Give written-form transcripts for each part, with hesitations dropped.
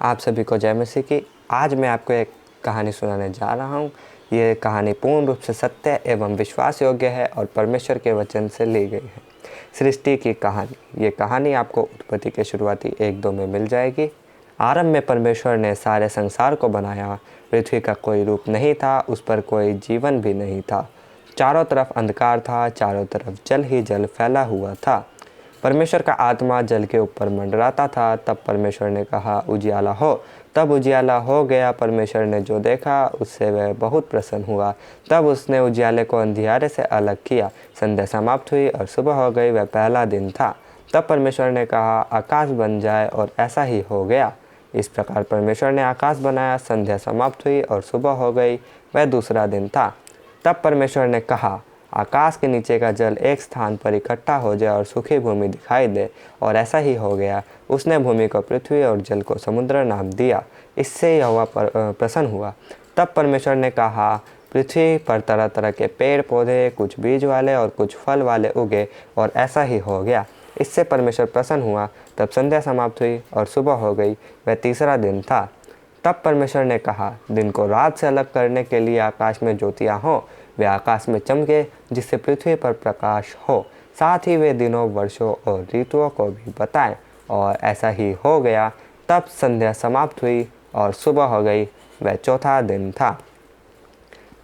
आप सभी को जय मसीह की। आज मैं आपको एक कहानी सुनाने जा रहा हूँ। ये कहानी पूर्ण रूप से सत्य एवं विश्वास योग्य है और परमेश्वर के वचन से ली गई है। सृष्टि की कहानी। ये कहानी आपको उत्पत्ति के शुरुआती 1-2 में मिल जाएगी। आरंभ में परमेश्वर ने सारे संसार को बनाया। पृथ्वी का कोई रूप नहीं था, उस पर कोई जीवन भी नहीं था। चारों तरफ अंधकार था, चारों तरफ जल ही जल फैला हुआ था। परमेश्वर का आत्मा जल के ऊपर मंडराता था। तब परमेश्वर ने कहा, उजियाला हो। तब उजियाला हो गया। परमेश्वर ने जो देखा उससे वह बहुत प्रसन्न हुआ। तब उसने उजियाले को अंधियारे से अलग किया। संध्या समाप्त हुई और सुबह हो गई। वह पहला दिन था। तब परमेश्वर ने कहा, आकाश बन जाए, और ऐसा ही हो गया। इस प्रकार परमेश्वर ने आकाश बनाया। संध्या समाप्त हुई और सुबह हो गई। वह दूसरा दिन था। तब परमेश्वर ने कहा, आकाश के नीचे का जल एक स्थान पर इकट्ठा हो जाए और सूखी भूमि दिखाई दे, और ऐसा ही हो गया। उसने भूमि को पृथ्वी और जल को समुद्र नाम दिया। इससे यहोवा प्रसन्न हुआ। तब परमेश्वर ने कहा, पृथ्वी पर तरह तरह के पेड़ पौधे, कुछ बीज वाले और कुछ फल वाले उगे, और ऐसा ही हो गया। इससे परमेश्वर प्रसन्न हुआ। तब संध्या समाप्त हुई और सुबह हो गई। वह तीसरा दिन था। तब परमेश्वर ने कहा, दिन को रात से अलग करने के लिए आकाश में ज्योतियाँ हों। वे आकाश में चमके, जिससे पृथ्वी पर प्रकाश हो। साथ ही वे दिनों, वर्षों और ऋतुओं को भी बताएं, और ऐसा ही हो गया। तब संध्या समाप्त हुई और सुबह हो गई। वह चौथा दिन था।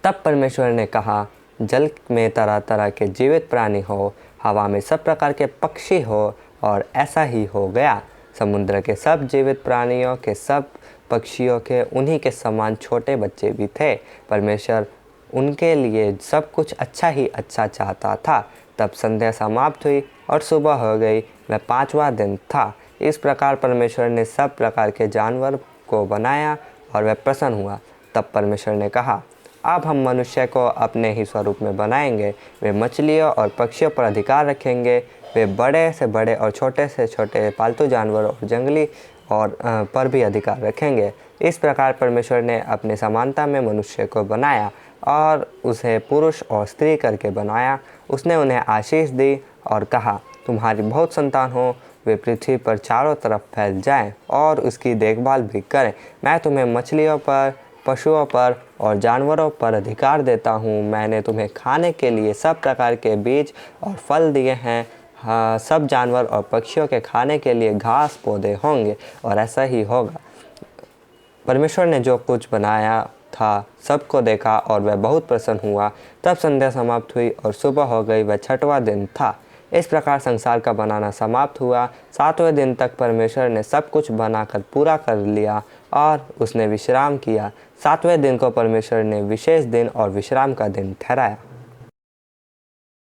तब परमेश्वर ने कहा, जल में तरह तरह के जीवित प्राणी हो, हवा में सब प्रकार के पक्षी हो, और ऐसा ही हो गया। समुद्र के सब जीवित प्राणियों के, सब पक्षियों के, उन्हीं के समान छोटे बच्चे भी थे। परमेश्वर उनके लिए सब कुछ अच्छा ही अच्छा चाहता था। तब संध्या समाप्त हुई और सुबह हो गई। वह पांचवा दिन था। इस प्रकार परमेश्वर ने सब प्रकार के जानवर को बनाया, और वह प्रसन्न हुआ। तब परमेश्वर ने कहा, अब हम मनुष्य को अपने ही स्वरूप में बनाएंगे। वे मछलियों और पक्षियों पर अधिकार रखेंगे। वे बड़े से बड़े और छोटे से छोटे पालतू जानवर और जंगली और पर भी अधिकार रखेंगे। इस प्रकार परमेश्वर ने अपनी समानता में मनुष्य को बनाया, और उसे पुरुष और स्त्री करके बनाया। उसने उन्हें आशीष दी और कहा, तुम्हारी बहुत संतान हो, वे पृथ्वी पर चारों तरफ फैल जाएं और उसकी देखभाल भी करें। मैं तुम्हें मछलियों पर, पशुओं पर और जानवरों पर अधिकार देता हूँ। मैंने तुम्हें खाने के लिए सब प्रकार के बीज और फल दिए हैं। हाँ, सब जानवर और पक्षियों के खाने के लिए घास पौधे होंगे, और ऐसा ही होगा। परमेश्वर ने जो कुछ बनाया था सबको देखा, और वह बहुत प्रसन्न हुआ। तब संध्या समाप्त हुई और सुबह हो गई। वह छठवां दिन था। इस प्रकार संसार का बनाना समाप्त हुआ। सातवें दिन तक परमेश्वर ने सब कुछ बनाकर पूरा कर लिया, और उसने विश्राम किया। सातवें दिन को परमेश्वर ने विशेष दिन और विश्राम का दिन ठहराया।